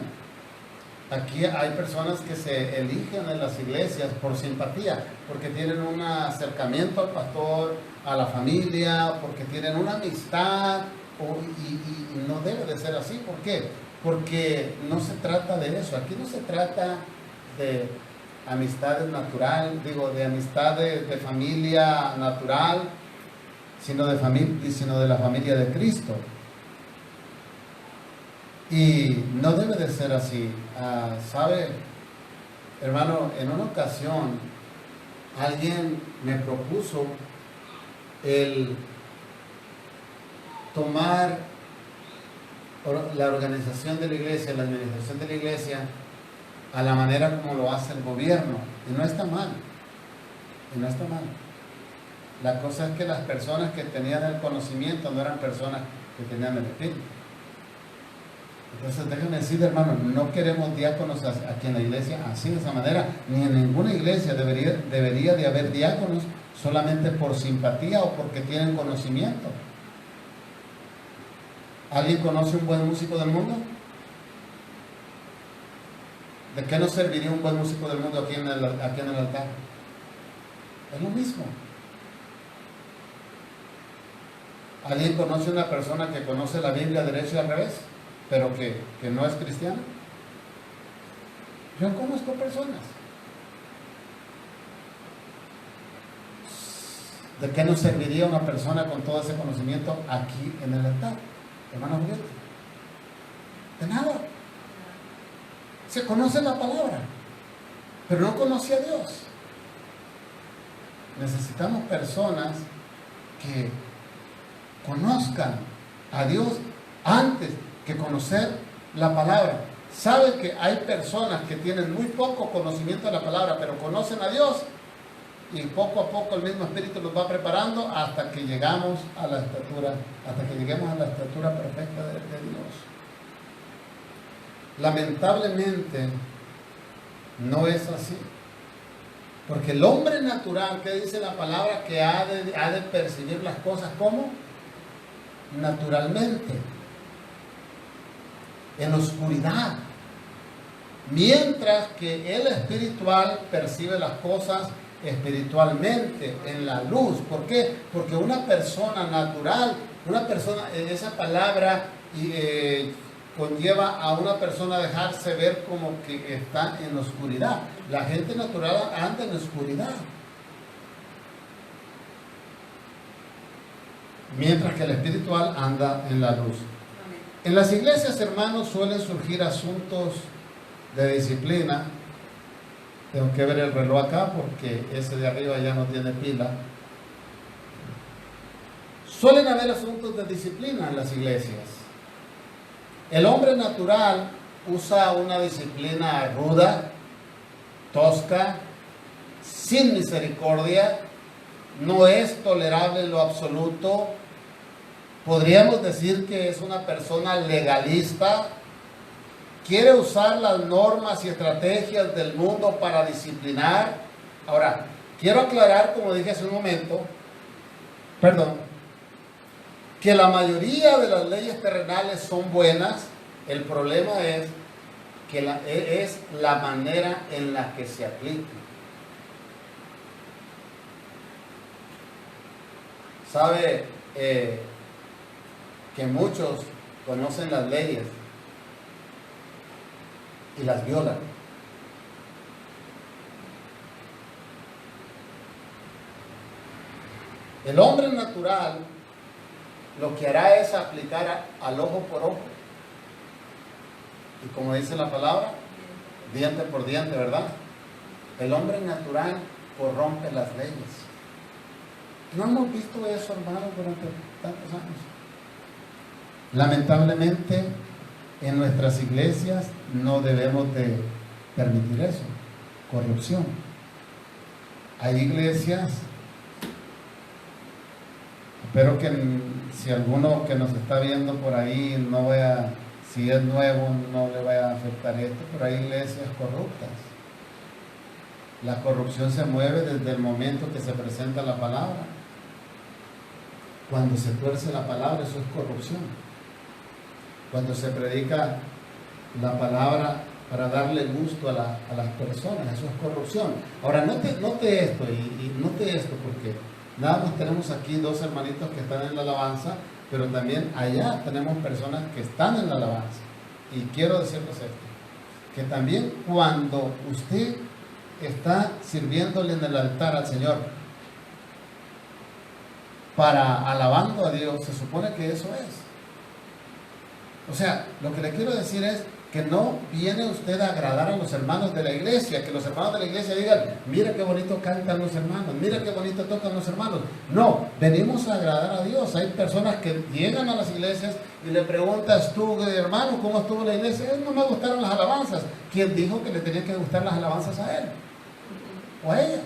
Aquí hay personas que se eligen en las iglesias por simpatía, porque tienen un acercamiento al pastor, a la familia, porque tienen una amistad, y no debe de ser así. ¿Por qué? Porque no se trata de eso. Aquí no se trata de amistades natural, de amistad de familia natural, sino de la familia de Cristo. Y no debe de ser así. ¿Sabe, hermano? En una ocasión alguien me propuso el tomar la organización de la iglesia, la administración de la iglesia, a la manera como lo hace el gobierno. Y no está mal. La cosa es que las personas que tenían el conocimiento no eran personas que tenían el Espíritu. Entonces déjame decir, hermano, no queremos diáconos aquí en la iglesia así, de esa manera. Ni en ninguna iglesia debería de haber diáconos solamente por simpatía o porque tienen conocimiento. ¿Alguien conoce un buen músico del mundo? ¿De qué nos serviría un buen músico del mundo aquí en el altar? Es lo mismo. ¿Alguien conoce una persona que conoce la Biblia derecho y al revés, pero que no es cristiana? Yo conozco personas. ¿De qué nos serviría una persona con todo ese conocimiento aquí en el altar, hermano Julieta? De nada. Se conoce la palabra, pero no conoce a Dios. Necesitamos personas que conozcan a Dios antes que conocer la palabra. Sabe que hay personas que tienen muy poco conocimiento de la palabra, pero conocen a Dios, y poco a poco el mismo Espíritu los va preparando hasta que lleguemos a la estatura perfecta de Dios. Lamentablemente no es así, porque el hombre natural, que dice la palabra, que ha de percibir las cosas como naturalmente, en oscuridad, mientras que el espiritual percibe las cosas espiritualmente, en la luz. ¿Por qué? Porque una persona natural, esa palabra conlleva a una persona a dejarse ver como que está en oscuridad. La gente natural anda en oscuridad, mientras que el espiritual anda en la luz. En las iglesias, hermanos, suelen surgir asuntos de disciplina. Tengo que ver el reloj acá porque ese de arriba ya no tiene pila. Suelen haber asuntos de disciplina en las iglesias. El hombre natural usa una disciplina ruda, tosca, sin misericordia, no es tolerable en lo absoluto. Podríamos decir que es una persona legalista, quiere usar las normas y estrategias del mundo para disciplinar. Ahora, quiero aclarar, como dije hace un momento, que la mayoría de las leyes terrenales son buenas. El problema es que es la manera en la que se aplica. Sabe que muchos conocen las leyes y las violan. El hombre natural lo que hará es aplicar al ojo por ojo. Y como dice la palabra, diente por diente, ¿verdad? El hombre natural corrompe las leyes. ¿No hemos visto eso, hermanos, durante tantos años? Lamentablemente, en nuestras iglesias no debemos de permitir eso, corrupción. Hay iglesias, espero que si alguno que nos está viendo por ahí no vea, si es nuevo, no le vaya a afectar esto, pero hay iglesias corruptas. La corrupción se mueve desde el momento que se presenta la palabra. Cuando se tuerce la palabra, eso es corrupción. Cuando se predica la palabra para darle gusto a las personas, eso es corrupción. Ahora, note esto, y note esto, porque nada más tenemos aquí dos hermanitos que están en la alabanza, pero también allá tenemos personas que están en la alabanza. Y quiero decirles esto, que también cuando usted está sirviéndole en el altar al Señor, para alabando a Dios, se supone que eso es. O sea, lo que le quiero decir es que no viene usted a agradar a los hermanos de la iglesia, que los hermanos de la iglesia digan, mira qué bonito cantan los hermanos, mira qué bonito tocan los hermanos. No, venimos a agradar a Dios. Hay personas que llegan a las iglesias y le preguntas tú, hermano, ¿cómo estuvo la iglesia? No me gustaron las alabanzas. ¿Quién dijo que le tenían que gustar las alabanzas a él? O a ella.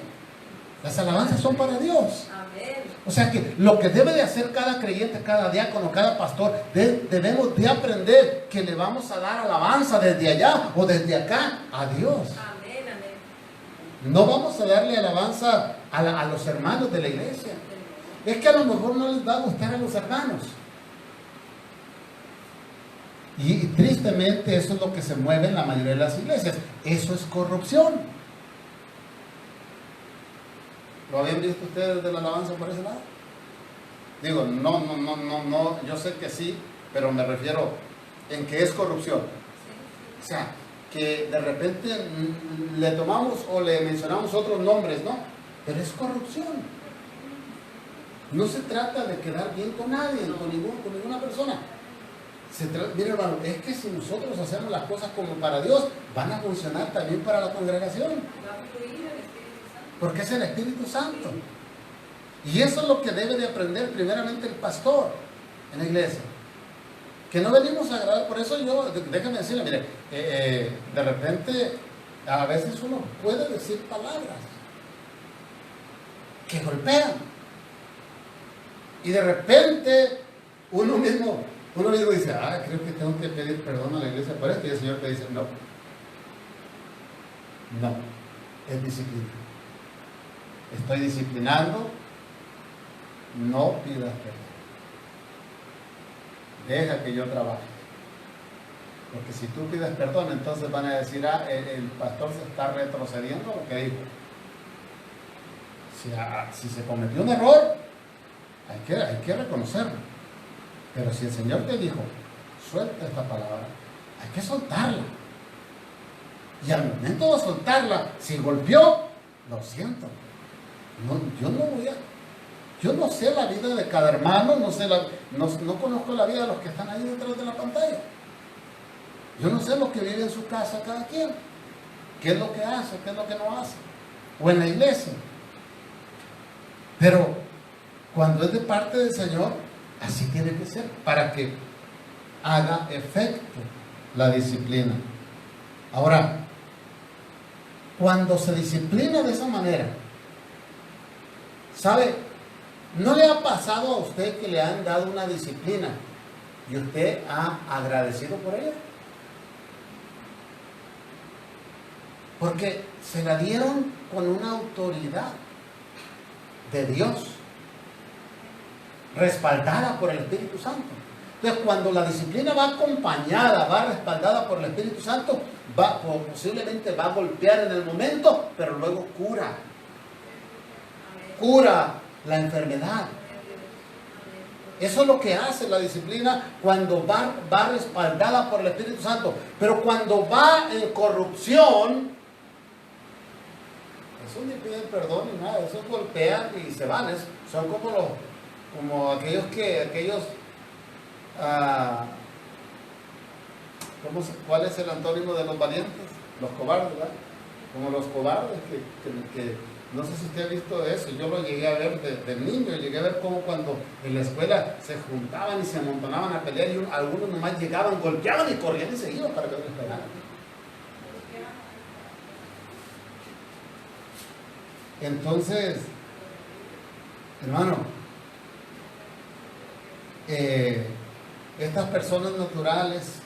Las alabanzas son para Dios. Amén. O sea que lo que debe de hacer cada creyente, cada diácono, cada pastor, debemos de aprender que le vamos a dar alabanza desde allá o desde acá a Dios. Amén, amén. No vamos a darle alabanza a los hermanos de la iglesia. Es que a lo mejor no les va a gustar a los hermanos. Y tristemente eso es lo que se mueve en la mayoría de las iglesias. Eso es corrupción. ¿Lo habían visto ustedes de la alabanza por ese lado? Digo, no, yo sé que sí, pero me refiero en que es corrupción. O sea, que de repente le tomamos o le mencionamos otros nombres, ¿no? Pero es corrupción. No se trata de quedar bien con nadie, con ninguna persona. Mira, hermano, es que si nosotros hacemos las cosas como para Dios, van a funcionar también para la congregación. Va a fluir el Espíritu Santo. Porque es el Espíritu Santo. Y eso es lo que debe de aprender primeramente el pastor en la iglesia. Que no venimos a agradar. Por eso yo, déjame decirle, mire, de repente a veces uno puede decir palabras que golpean. Y de repente uno mismo dice, creo que tengo que pedir perdón a la iglesia por esto. Y el Señor te dice, no, es disciplina. Estoy disciplinando, no pidas perdón. Deja que yo trabaje. Porque si tú pides perdón, entonces van a decir, el pastor se está retrocediendo a lo que dijo. Si se cometió un error, hay que reconocerlo. Pero si el Señor te dijo, suelta esta palabra, hay que soltarla. Y al momento de soltarla, si golpeó, lo siento. Yo no sé la vida de cada hermano, no conozco la vida de los que están ahí detrás de la pantalla. Yo no sé lo que vive en su casa cada quien. ¿Qué es lo que hace? ¿Qué es lo que no hace? O en la iglesia. Pero cuando es de parte del Señor, así tiene que ser, para que haga efecto la disciplina. Ahora, cuando se disciplina de esa manera, ¿sabe? ¿No le ha pasado a usted que le han dado una disciplina y usted ha agradecido por ella? Porque se la dieron con una autoridad de Dios, respaldada por el Espíritu Santo. Entonces, cuando la disciplina va acompañada, va respaldada por el Espíritu Santo, posiblemente va a golpear en el momento, pero luego cura la enfermedad. Eso es lo que hace la disciplina cuando va respaldada por el Espíritu Santo. Pero cuando va en corrupción, eso ni piden perdón ni nada, eso golpean y se van. Son como aquellos ¿cuál es el antónimo de los valientes? Los cobardes, ¿verdad? Como los cobardes que no sé si usted ha visto eso. Yo lo llegué a ver de niño, llegué a ver cómo cuando en la escuela se juntaban y se amontonaban a pelear y algunos nomás llegaban, golpeaban y corrían y se iban para que no les pegaran. Entonces, hermano, estas personas naturales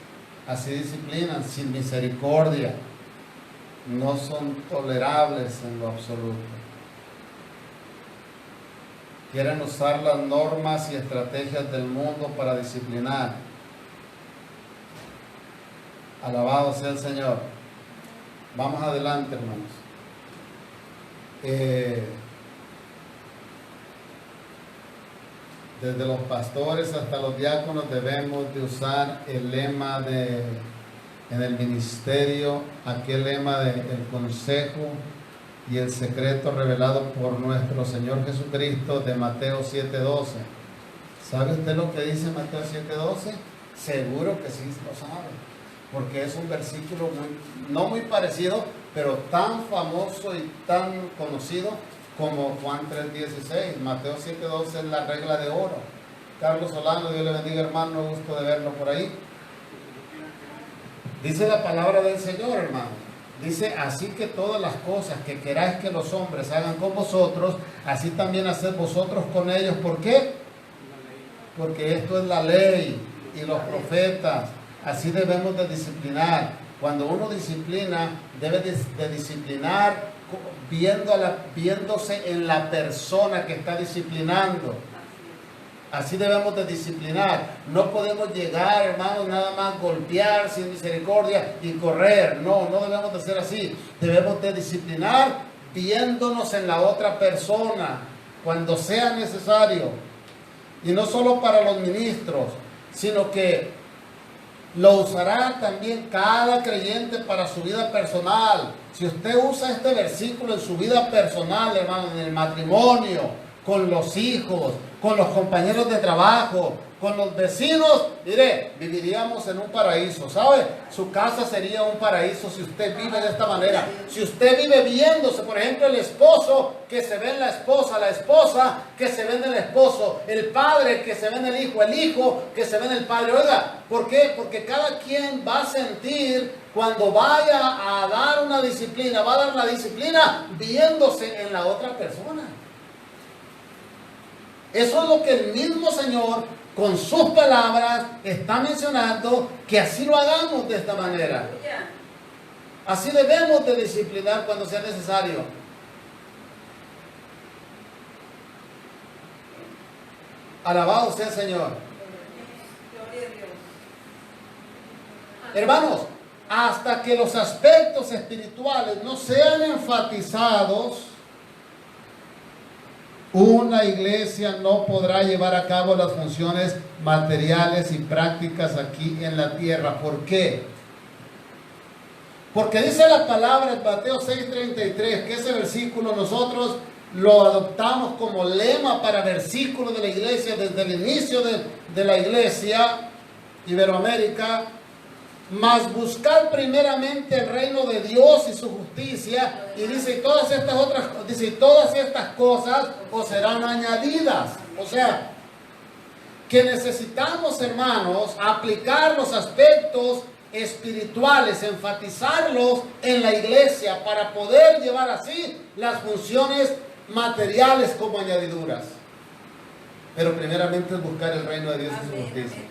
así disciplinan, sin misericordia, no son tolerables en lo absoluto. Quieren usar las normas y estrategias del mundo para disciplinar. Alabado sea el Señor. Vamos adelante, hermanos. Desde los pastores hasta los diáconos debemos de usar el lema en el ministerio, aquel lema del consejo y el secreto revelado por nuestro Señor Jesucristo de Mateo 7:12. ¿Sabe usted lo que dice Mateo 7:12? Seguro que sí lo sabe, porque es un versículo no muy parecido, pero tan famoso y tan conocido como Juan 3:16. Mateo 7:12 es la regla de oro. Carlos Solano, Dios le bendiga, hermano, gusto de verlo por ahí. Dice la palabra del Señor, hermano. Dice, así que todas las cosas que queráis que los hombres hagan con vosotros, así también haced vosotros con ellos. ¿Por qué? Porque esto es la ley y los profetas. Así debemos de disciplinar. Cuando uno disciplina, debe de disciplinar viéndose en la persona que está disciplinando. Así debemos de disciplinar. No podemos llegar, hermanos, nada más golpear sin misericordia y correr. No debemos de ser así. Debemos de disciplinar viéndonos en la otra persona cuando sea necesario. Y no solo para los ministros, sino que lo usará también cada creyente para su vida personal. Si usted usa este versículo en su vida personal, hermano, en el matrimonio, con los hijos, con los compañeros de trabajo, con los vecinos, mire, viviríamos en un paraíso, ¿sabe? Su casa sería un paraíso si usted vive de esta manera. Si usted vive viéndose, por ejemplo, el esposo que se ve en la esposa que se ve en el esposo, el padre que se ve en el hijo que se ve en el padre. Oiga, ¿por qué? Porque cada quien va a sentir cuando vaya a dar una disciplina, va a dar la disciplina viéndose en la otra persona. Eso es lo que el mismo Señor, con sus palabras, está mencionando, que así lo hagamos de esta manera. Así debemos de disciplinar cuando sea necesario. Alabado sea el Señor. Gloria a Dios. Hermanos, hasta que los aspectos espirituales no sean enfatizados, una iglesia no podrá llevar a cabo las funciones materiales y prácticas aquí en la tierra. ¿Por qué? Porque dice la palabra en Mateo 6:33, que ese versículo nosotros lo adoptamos como lema para versículo de la iglesia desde el inicio de la iglesia Iberoamérica. Mas buscar primeramente el reino de Dios y su justicia, y dice, todas estas cosas os serán añadidas. O sea, que necesitamos, hermanos, aplicar los aspectos espirituales, enfatizarlos en la iglesia para poder llevar así las funciones materiales como añadiduras. Pero primeramente es buscar el reino de Dios y su justicia.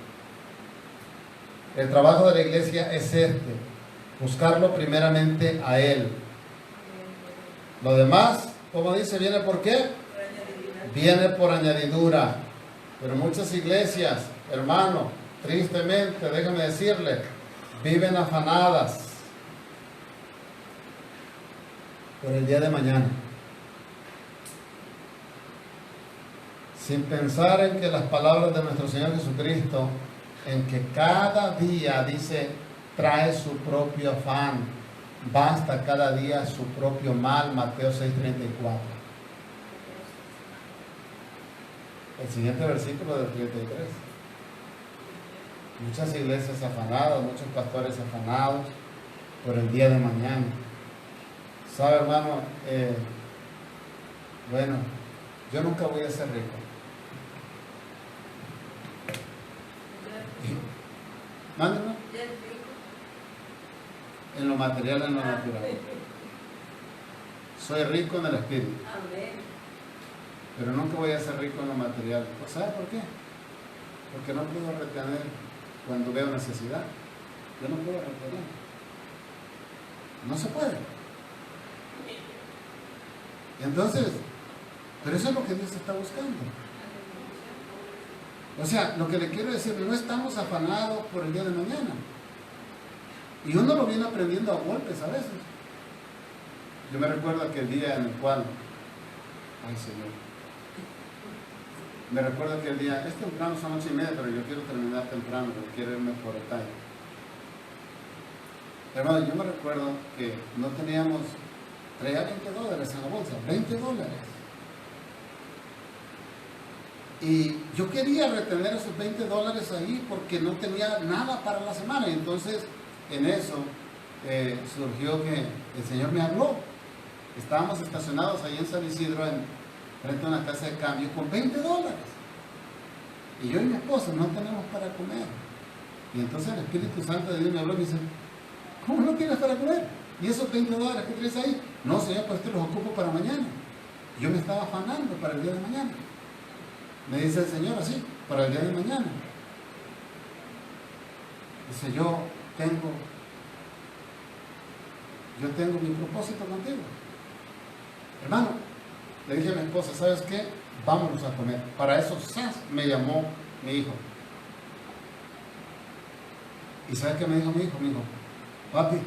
El trabajo de la iglesia es buscarlo primeramente a Él. Lo demás, como dice, ¿viene por qué? Viene por añadidura. Pero muchas iglesias, hermano, tristemente, déjame decirle, viven afanadas por el día de mañana, sin pensar en que las palabras de nuestro Señor Jesucristo, en que cada día, dice, trae su propio afán, basta cada día su propio mal. Mateo 6:34. El siguiente versículo del 33. Muchas iglesias afanadas, muchos pastores afanados por el día de mañana. ¿Sabe, hermano? Bueno, yo nunca voy a ser rico. Mándeme. En lo material, en lo natural. Soy rico en el espíritu. Pero nunca voy a ser rico en lo material. ¿Sabe por qué? Porque no puedo retener cuando veo necesidad. Yo no puedo retener. No se puede. Entonces, pero eso es lo que Dios está buscando. O sea, lo que le quiero decir, no estamos afanados por el día de mañana. Y uno lo viene aprendiendo a golpes a veces. Yo me recuerdo aquel día en el cual, ay Señor, me recuerdo aquel día, es temprano, son 8:30, pero yo quiero terminar temprano, porque quiero irme por detalle. Hermano, yo me recuerdo que no teníamos, traía $20 en la bolsa, $20. Y yo quería retener esos $20 ahí porque no tenía nada para la semana. Y entonces, en eso, surgió que el Señor me habló. Estábamos estacionados ahí en San Isidro, frente a una casa de cambio, con $20. Y yo y mi esposa no tenemos para comer. Y entonces el Espíritu Santo de Dios me habló y me dice, ¿cómo no tienes para comer? ¿y esos $20 que traes ahí? No, Señor, pues te los ocupo para mañana. Yo me estaba afanando para el día de mañana. Me dice el Señor así, para el día de mañana. Dice, yo tengo mi propósito contigo. Hermano, le dije a mi esposa, ¿sabes qué? Vámonos a comer. Para eso, ¡zas!, me llamó mi hijo. ¿Y sabes qué me dijo mi hijo? Me dijo, papi,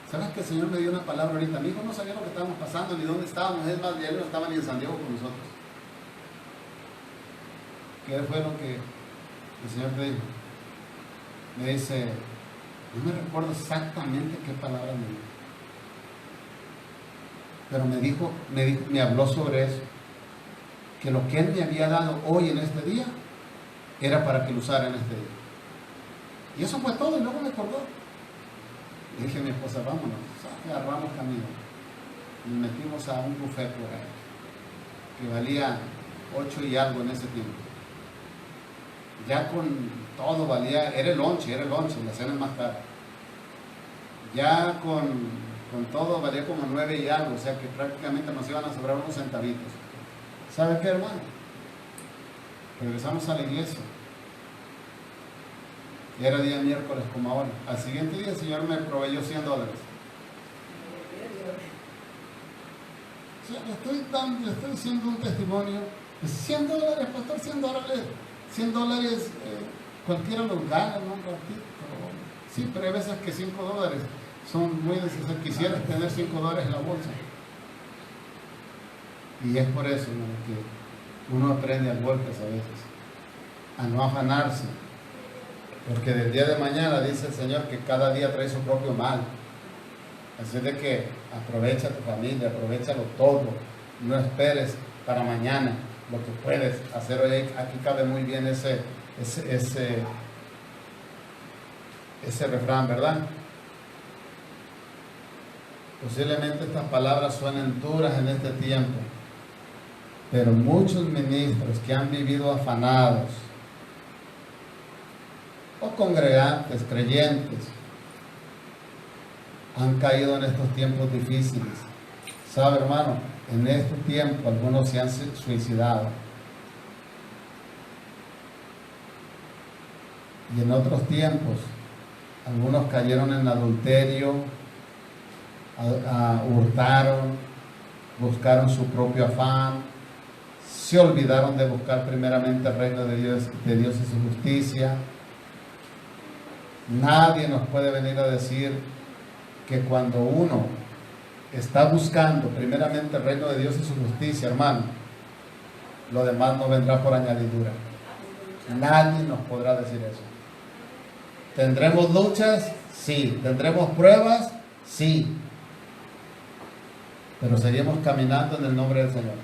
¿sabes que el Señor me dio una palabra ahorita? Mi hijo no sabía lo que estábamos pasando, ni dónde estábamos. Es más, él no estaba ni en San Diego con nosotros. ¿Qué fue lo que el Señor te dijo? Me dice, no me recuerdo exactamente qué palabra me dijo. Pero me habló sobre eso. Que lo que Él me había dado hoy en este día, era para que lo usara en este día. Y eso fue todo, y luego me acordó. Le dije a mi esposa, vámonos, agarramos camino. Y metimos a un buffet por ahí, que valía 8 y algo en ese tiempo. Ya con todo valía, era el lonche, la cena es más cara. Ya con todo valía como 9 y algo, o sea que prácticamente nos iban a sobrar unos centavitos. ¿Sabe qué, hermano? Regresamos a la iglesia. Y era día miércoles como ahora. Al siguiente día el Señor me proveyó $100. O sea, le estoy diciendo un testimonio. $100, pastor, $100. Cualquiera lo gana, ¿no? Un ratito. Sí, pero hay veces que $5 son muy necesarios. Quisieras tener $5 en la bolsa. Y es por eso, ¿no?, que uno aprende a golpes a veces, a no afanarse. Porque del día de mañana dice el Señor que cada día trae su propio mal. Así de que aprovecha tu familia, aprovechalo todo. No esperes para mañana lo que puedes hacer hoy. Aquí cabe muy bien ese refrán, ¿verdad? Posiblemente estas palabras suenen duras en este tiempo, pero muchos ministros que han vivido afanados, o congregantes, creyentes, han caído en estos tiempos difíciles. ¿Sabe, hermano? En estos tiempos algunos se han suicidado. Y en otros tiempos algunos cayeron en adulterio, hurtaron, buscaron su propio afán, se olvidaron de buscar primeramente el reino de Dios y su justicia. Nadie nos puede venir a decir que cuando uno está buscando primeramente el reino de Dios y su justicia, hermano, lo demás no vendrá por añadidura. Nadie nos podrá decir eso. ¿Tendremos luchas? Sí. ¿Tendremos pruebas? Sí. Pero seguimos caminando en el nombre del Señor.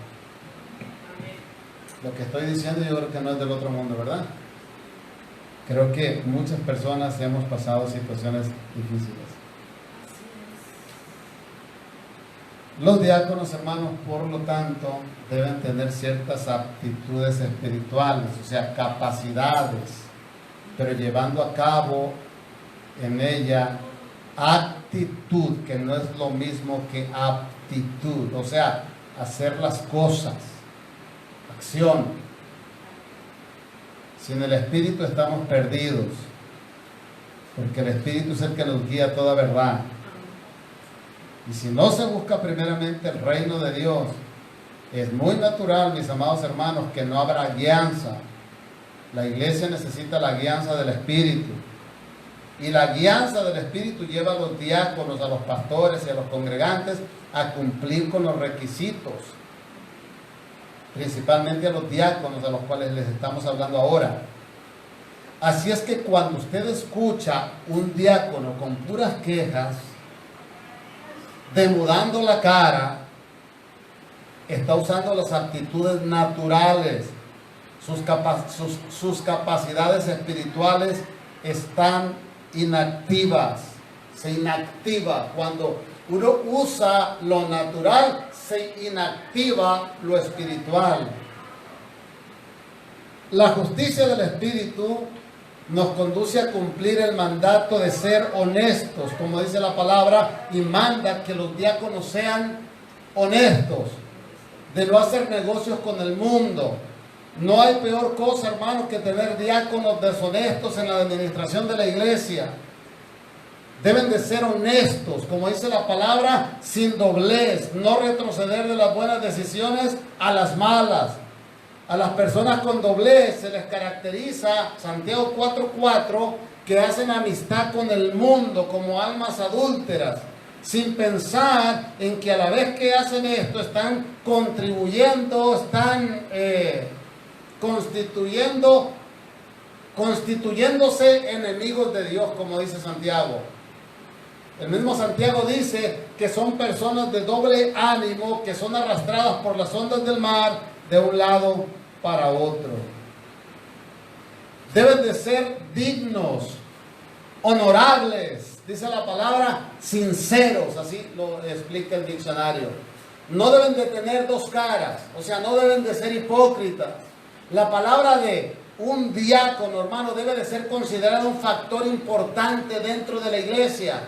Lo que estoy diciendo yo creo que no es del otro mundo, ¿verdad? Creo que muchas personas hemos pasado situaciones difíciles. Los diáconos, hermanos, por lo tanto, deben tener ciertas aptitudes espirituales, o sea, capacidades, pero llevando a cabo en ella actitud, que no es lo mismo que aptitud, o sea, hacer las cosas, acción. Sin el Espíritu estamos perdidos, porque el Espíritu es el que nos guía a toda verdad. Y si no se busca primeramente el reino de Dios, es muy natural, mis amados hermanos, que no habrá guianza. La iglesia necesita la guianza del Espíritu. Y la guianza del Espíritu lleva a los diáconos, a los pastores y a los congregantes a cumplir con los requisitos. Principalmente a los diáconos, a los cuales les estamos hablando ahora. Así es que cuando usted escucha un diácono con puras quejas, demudando la cara, está usando las actitudes naturales, sus capacidades espirituales están inactivas, se inactiva. Cuando uno usa lo natural, se inactiva lo espiritual. La justicia del Espíritu nos conduce a cumplir el mandato de ser honestos, como dice la palabra, y manda que los diáconos sean honestos, de no hacer negocios con el mundo. No hay peor cosa, hermanos, que tener diáconos deshonestos en la administración de la iglesia. Deben de ser honestos, como dice la palabra, sin doblez, no retroceder de las buenas decisiones a las malas. A las personas con doblez se les caracteriza, Santiago 4:4, que hacen amistad con el mundo como almas adúlteras, sin pensar en que a la vez que hacen esto están contribuyendo, están constituyéndose enemigos de Dios, como dice Santiago. El mismo Santiago dice que son personas de doble ánimo, que son arrastradas por las ondas del mar de un lado para otro. Deben de ser dignos, honorables, dice la palabra, sinceros, así lo explica el diccionario. No deben de tener dos caras, o sea, no deben de ser hipócritas. La palabra de un diácono, hermano, debe de ser considerado un factor importante dentro de la iglesia.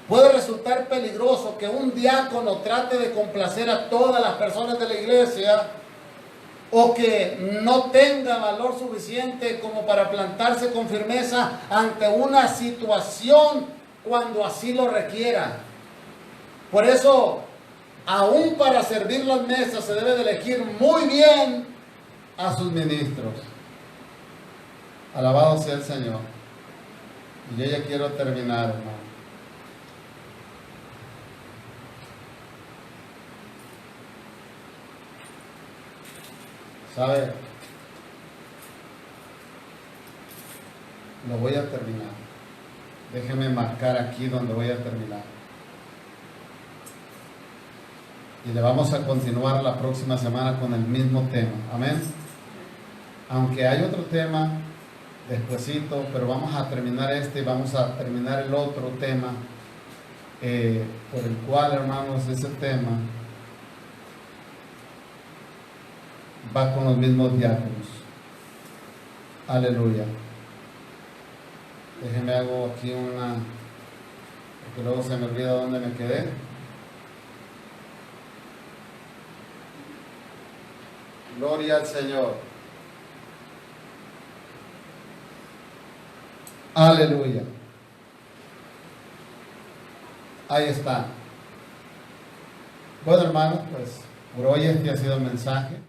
Puede resultar peligroso que un diácono trate de complacer a todas las personas de la iglesia, o que no tenga valor suficiente como para plantarse con firmeza ante una situación cuando así lo requiera. Por eso, aún para servir las mesas se debe de elegir muy bien a sus ministros. Alabado sea el Señor. Y yo ya quiero terminar, hermano. ¿Sabe? Lo voy a terminar. Déjeme marcar aquí donde voy a terminar. Y le vamos a continuar la próxima semana con el mismo tema. Amén. Aunque hay otro tema despuesito, pero vamos a terminar este y vamos a terminar el otro tema, por el cual, hermanos, ese tema va con los mismos diáconos. Aleluya. Déjenme hago aquí una, porque luego se me olvida dónde me quedé. Gloria al Señor. Aleluya. Ahí está. Bueno, hermanos, pues por hoy este ha sido el mensaje.